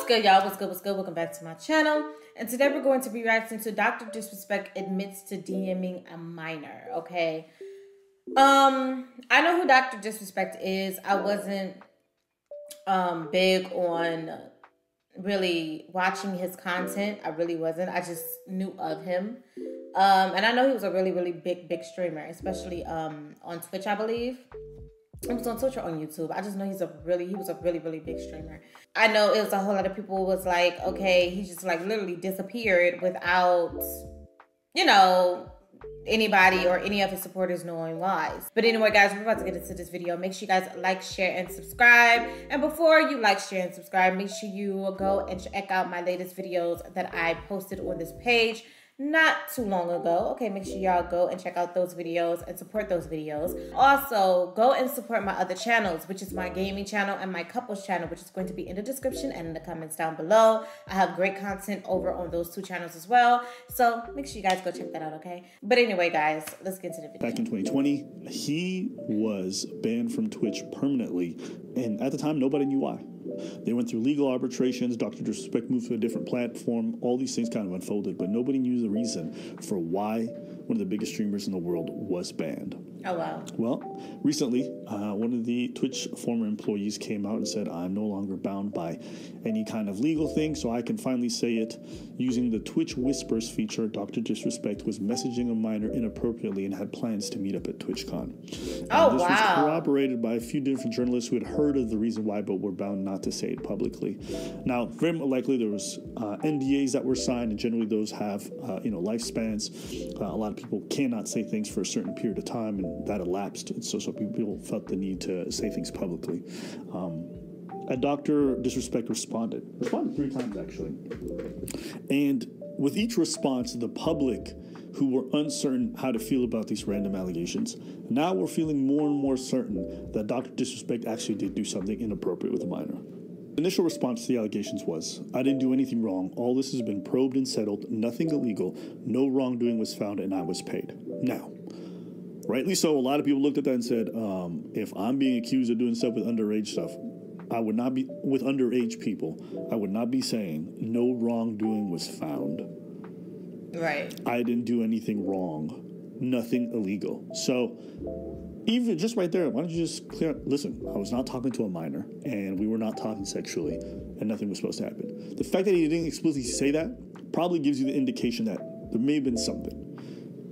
good, y'all? What's good? What's good? Welcome back to my channel. And today we're going to be reacting to Dr. Disrespect admits to DMing a minor, okay? I know who Dr. Disrespect is. I wasn't big on really watching his content. I really wasn't. I just knew of him. And I know he was a really big streamer, especially on Twitch, I believe. It was on Twitch or on YouTube. I just know he was a really big streamer. I know it was a whole lot of people was like, okay, he just like literally disappeared without, you know, anybody or any of his supporters knowing why. But anyway, guys, we're about to get into this video. Make sure you guys like, share, and subscribe. And before you like, share, and subscribe, make sure you go and check out my latest videos that I posted on this page not too long ago. Okay, make sure y'all go and check out those videos and support those videos. Also, go and support my other channels, which is my gaming channel and my couples channel, which is going to be in the description and in the comments down below. I have great content over on those two channels as well. So make sure you guys go check that out, okay? But anyway, guys, let's get into the video. Back in 2020, he was banned from Twitch permanently. And at the time, nobody knew why. They went through legal arbitrations, Dr. Disrespect moved to a different platform, all these things kind of unfolded, but nobody knew the reason for why one of the biggest streamers in the world was banned. Oh, wow. Well, recently, one of the Twitch former employees came out and said, I'm no longer bound by any kind of legal thing, so I can finally say it. Using the Twitch Whispers feature, Dr. Disrespect was messaging a minor inappropriately and had plans to meet up at TwitchCon. Oh, this wow. was corroborated by a few different journalists who had heard of the reason why, but were bound not to say it publicly. Now, very likely there was NDAs that were signed, and generally those have, lifespans. A lot of people cannot say things for a certain period of time, and that elapsed. And so people felt the need to say things publicly. Dr. Disrespect responded 3 times, actually. And with each response, the public who were uncertain how to feel about these random allegations, now we're feeling more and more certain that Dr. Disrespect actually did do something inappropriate with a minor. The initial response to the allegations was, I didn't do anything wrong. All this has been probed and settled. Nothing illegal. No wrongdoing was found, and I was paid. Now, rightly so, a lot of people looked at that and said, if I'm being accused of doing stuff with underage stuff, I would not be, with underage people, I would not be saying no wrongdoing was found. Right. I didn't do anything wrong. Nothing illegal. So even just right there, why don't you just clear up, listen, I was not talking to a minor, and we were not talking sexually, and nothing was supposed to happen. The fact that he didn't explicitly say that probably gives you the indication that there may have been something.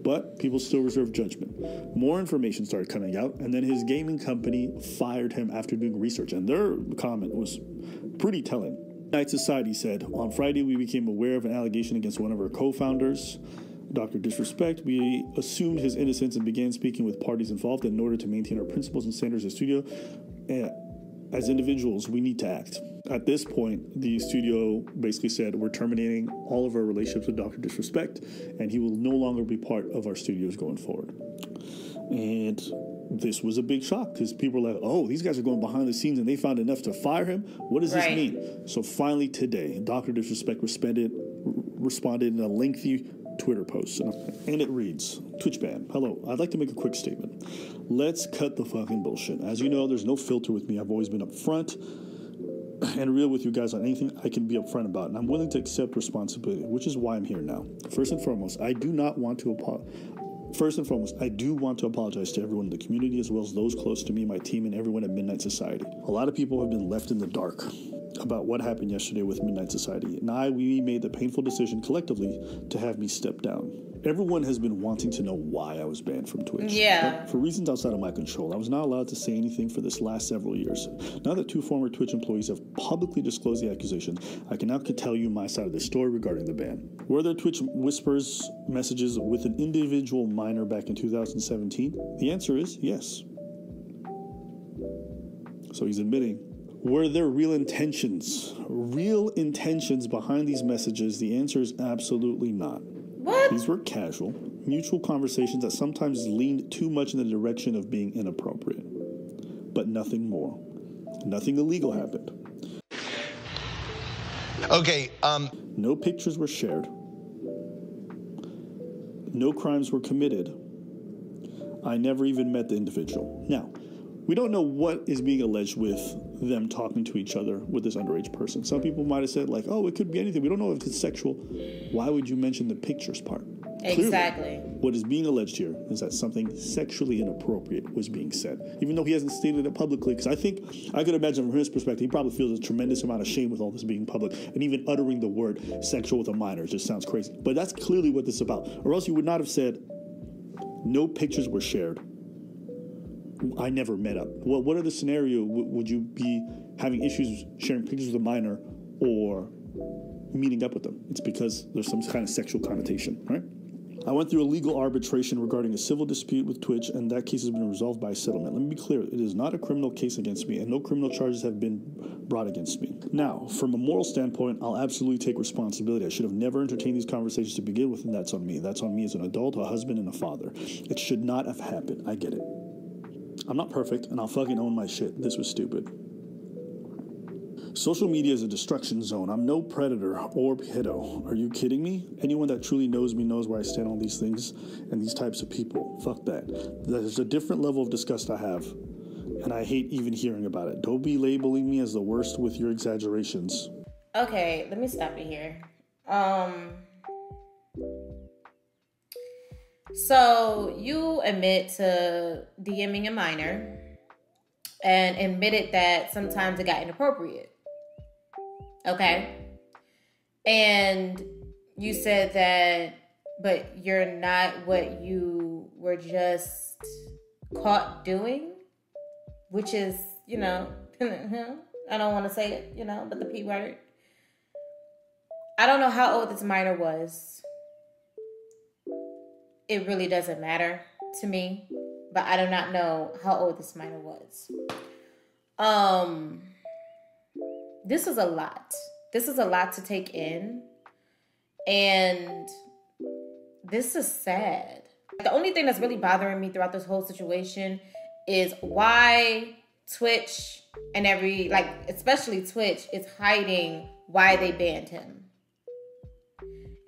But people still reserve judgment. More information started coming out, and then his gaming company fired him after doing research, and their comment was pretty telling. Night Society said, on Friday we became aware of an allegation against one of our co-founders, Dr. Disrespect. We assumed his innocence and began speaking with parties involved in order to maintain our principles and standards as a studio. As individuals, we need to act. At this point, the studio basically said, we're terminating all of our relationships with Dr. Disrespect, and he will no longer be part of our studios going forward. And this was a big shock because people were like, oh, these guys are going behind the scenes and they found enough to fire him? What does this mean? So finally today, Dr. Disrespect responded in a lengthy Twitter post, and it reads, Twitch ban. Hello, I'd like to make a quick statement. Let's cut the fucking bullshit. As you know, there's no filter with me. I've always been upfront and real with you guys on anything I can be upfront about, and I'm willing to accept responsibility, which is why I'm here now. First and foremost, I do want to apologize to everyone in the community, as well as those close to me, my team, and everyone at Midnight Society. A lot of people have been left in the dark about what happened yesterday with Midnight Society, and we made the painful decision collectively to have me step down. Everyone has been wanting to know why I was banned from Twitch. Yeah. But for reasons outside of my control, I was not allowed to say anything for this last several years. Now that 2 former Twitch employees have publicly disclosed the accusation, I can now tell you my side of the story regarding the ban. Were there Twitch Whispers messages with an individual minor back in 2017? The answer is yes. So he's admitting. Were there real intentions behind these messages? The answer is absolutely not. What? These were casual, mutual conversations that sometimes leaned too much in the direction of being inappropriate. But nothing more. Nothing illegal happened. Okay, No pictures were shared. No crimes were committed. I never even met the individual. Now, we don't know what is being alleged with them talking to each other with this underage person. Some people might have said, like, oh, it could be anything. We don't know if it's sexual. Why would you mention the pictures part? Exactly. Clearly, what is being alleged here is that something sexually inappropriate was being said, even though he hasn't stated it publicly. Because I could imagine from his perspective, he probably feels a tremendous amount of shame with all this being public, and even uttering the word sexual with a minor just sounds crazy. But that's clearly what this is about. Or else you would not have said, no pictures were shared. I never met up. Well, what are the scenario? Would you be having issues sharing pictures with a minor or meeting up with them? It's because there's some kind of sexual connotation, right? I went through a legal arbitration regarding a civil dispute with Twitch, and that case has been resolved by settlement. Let me be clear, it is not a criminal case against me, and no criminal charges have been brought against me. Now, from a moral standpoint, I'll absolutely take responsibility. I should have never entertained these conversations to begin with, and that's on me. That's on me as an adult, a husband, and a father. It should not have happened. I get it. I'm not perfect, and I'll fucking own my shit. This was stupid. Social media is a destruction zone. I'm no predator or pedo. Are you kidding me? Anyone that truly knows me knows where I stand on these things and these types of people. Fuck that. There's a different level of disgust I have, and I hate even hearing about it. Don't be labeling me as the worst with your exaggerations. Okay, let me stop you here. So you admit to DMing a minor and admitted that sometimes it got inappropriate. Okay. And you said that, but you're not what you were just caught doing, which is, I don't want to say it, but the P word. I don't know how old this minor was. It really doesn't matter to me, but I do not know how old this minor was. This is a lot. This is a lot to take in. And this is sad. The only thing that's really bothering me throughout this whole situation is why Twitch and especially Twitch is hiding why they banned him.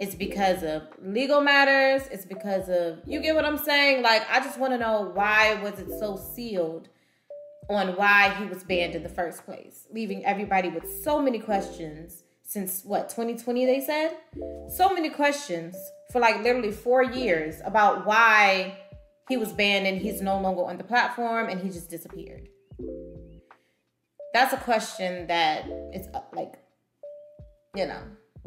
It's because of legal matters. It's because of, you get what I'm saying? I just want to know, why was it so sealed on why he was banned in the first place, leaving everybody with so many questions since 2020 they said? So many questions for literally 4 years about why he was banned and he's no longer on the platform and he just disappeared. That's a question that is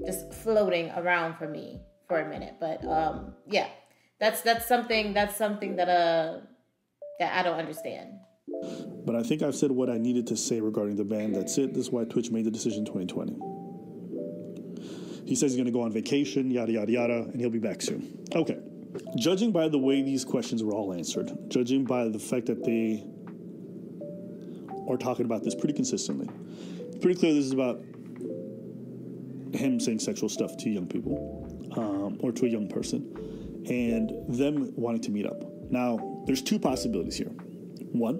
just floating around for me for a minute. But yeah, that's something that I don't understand. But I think I've said what I needed to say regarding the ban. That's it. This is why Twitch made the decision in 2020. He says he's going to go on vacation, yada, yada, yada, and he'll be back soon. Okay. Judging by the way these questions were all answered, judging by the fact that they are talking about this pretty consistently, it's pretty clear this is about him saying sexual stuff to young people, or to a young person, and them wanting to meet up. Now, there's two possibilities here. One,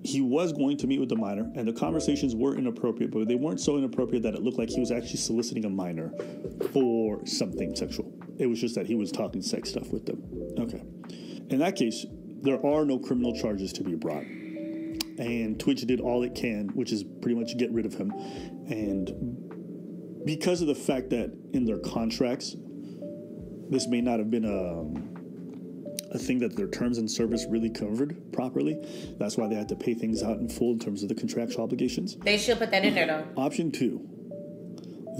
he was going to meet with the minor, and the conversations were inappropriate, but they weren't so inappropriate that it looked like he was actually soliciting a minor for something sexual. It was just that he was talking sex stuff with them. Okay. In that case, there are no criminal charges to be brought. And Twitch did all it can, which is pretty much get rid of him. And because of the fact that in their contracts, this may not have been a thing that their terms and service really covered properly. That's why they had to pay things out in full in terms of the contractual obligations. They should put that in there, though. Option 2,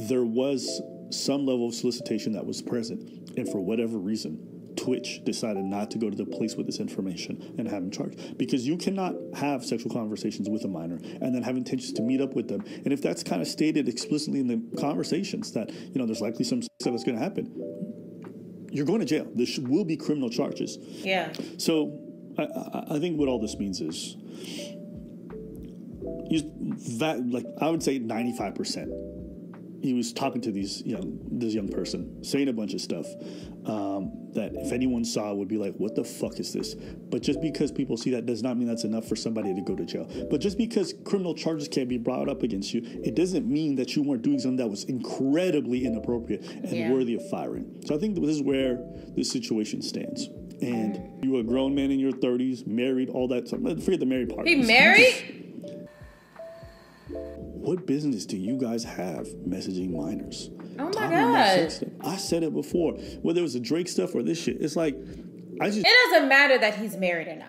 there was some level of solicitation that was present. And for whatever reason, Twitch decided not to go to the police with this information and have him charged. Because you cannot have sexual conversations with a minor and then have intentions to meet up with them. And if that's kind of stated explicitly in the conversations that, there's likely some stuff that's going to happen, you're going to jail. There will be criminal charges. Yeah. So I think what all this means is, I would say 95%. He was talking to this young person, saying a bunch of stuff that if anyone saw would be like, what the fuck is this? But just because people see that does not mean that's enough for somebody to go to jail. But just because criminal charges can't be brought up against you, it doesn't mean that you weren't doing something that was incredibly inappropriate and worthy of firing. So I think this is where this situation stands. And you a grown man in your 30s, married, all that stuff. Forget the married part. He married? What business do you guys have messaging minors? Oh my God. I said it before. Whether it was the Drake stuff or this shit, it's like, it doesn't matter that he's married or not.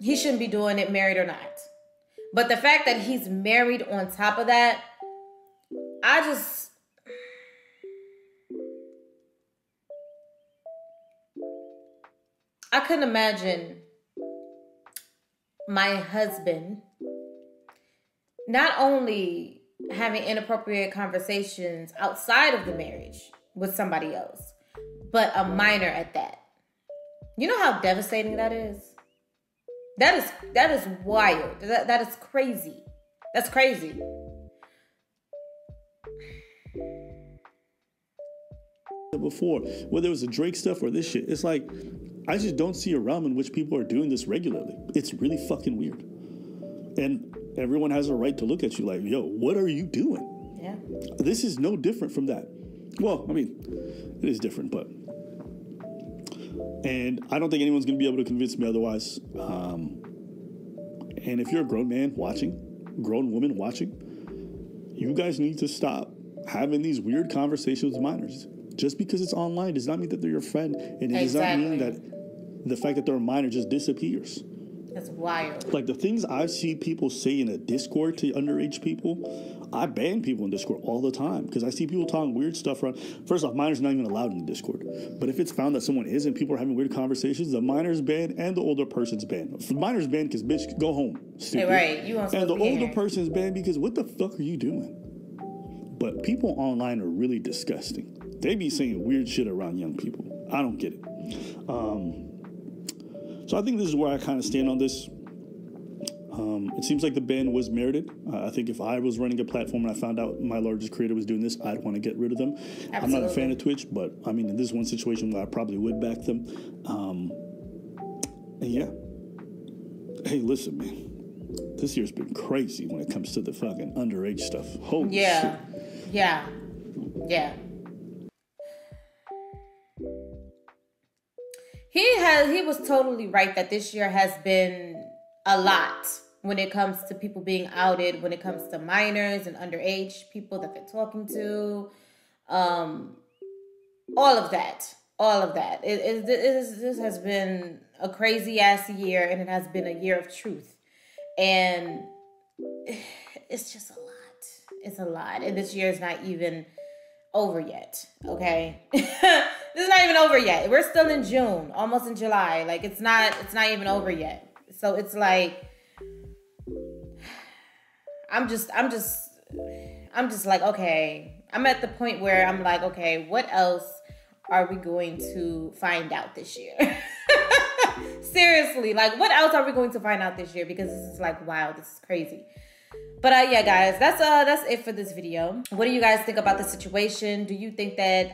He shouldn't be doing it married or not. But the fact that he's married on top of that, I couldn't imagine my husband not only having inappropriate conversations outside of the marriage with somebody else, but a minor at that. You know how devastating that is? That is wild. That is crazy. That's crazy. Before, whether it was the Drake stuff or this shit, it's like, I just don't see a realm in which people are doing this regularly. It's really fucking weird. And everyone has a right to look at you like, yo, what are you doing? Yeah. This is no different from that. Well, I mean, it is different, but... And I don't think anyone's going to be able to convince me otherwise. And if you're a grown man watching, grown woman watching, you guys need to stop having these weird conversations with minors. Just because it's online does not mean that they're your friend. And it does not mean that the fact that they're a minor just disappears. That's wild. Like the things I've seen people say in a Discord to underage people, I ban people in Discord all the time because I see people talking weird stuff around. First off, minors not even allowed in the Discord. But if it's found that someone is and people are having weird conversations, the minor's banned and the older person's banned. The minor's banned because bitch, go home. Stupid. Hey, right. You want and the older person's banned because what the fuck are you doing? But people online are really disgusting. They be saying weird shit around young people. I don't get it. So I think this is where I kind of stand on this. It seems like the ban was merited. I think if I was running a platform and I found out my largest creator was doing this, I'd want to get rid of them. Absolutely. I'm not a fan of Twitch, but I mean, in this one situation where I probably would back them. And yeah. Hey, listen, man. This year's been crazy when it comes to the fucking underage stuff. Holy shit. Yeah. He was totally right that this year has been a lot when it comes to people being outed, when it comes to minors and underage people that they're talking to, all of that. This has been a crazy ass year, and it has been a year of truth, and it's just a lot. It's a lot, and this year is not even over yet. Okay. This is not even over yet. We're still in June, almost in July. Like it's not even over yet. So it's like I'm just like, okay. I'm at the point where I'm like, okay, what else are we going to find out this year? Seriously, like what else are we going to find out this year? Because this is like, wow, this is crazy. But yeah, guys, that's it for this video. What do you guys think about the situation? Do you think that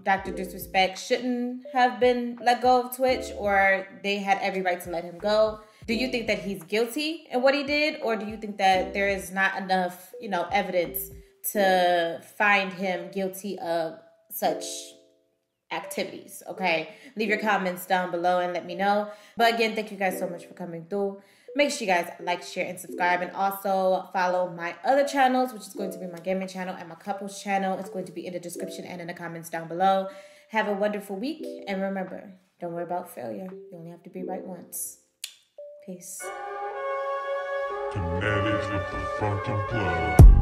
Dr. Disrespect shouldn't have been let go of Twitch, or they had every right to let him go? Do you think that he's guilty in what he did, or do you think that there is not enough, evidence to find him guilty of such activities? Okay, leave your comments down below and let me know. But again, thank you guys so much for coming through. Make sure you guys like, share, and subscribe, and also follow my other channels, which is going to be my gaming channel and my couples channel. It's going to be in the description and in the comments down below. Have a wonderful week, and remember, don't worry about failure. You only have to be right once. Peace. Kinetics with the fucking plug.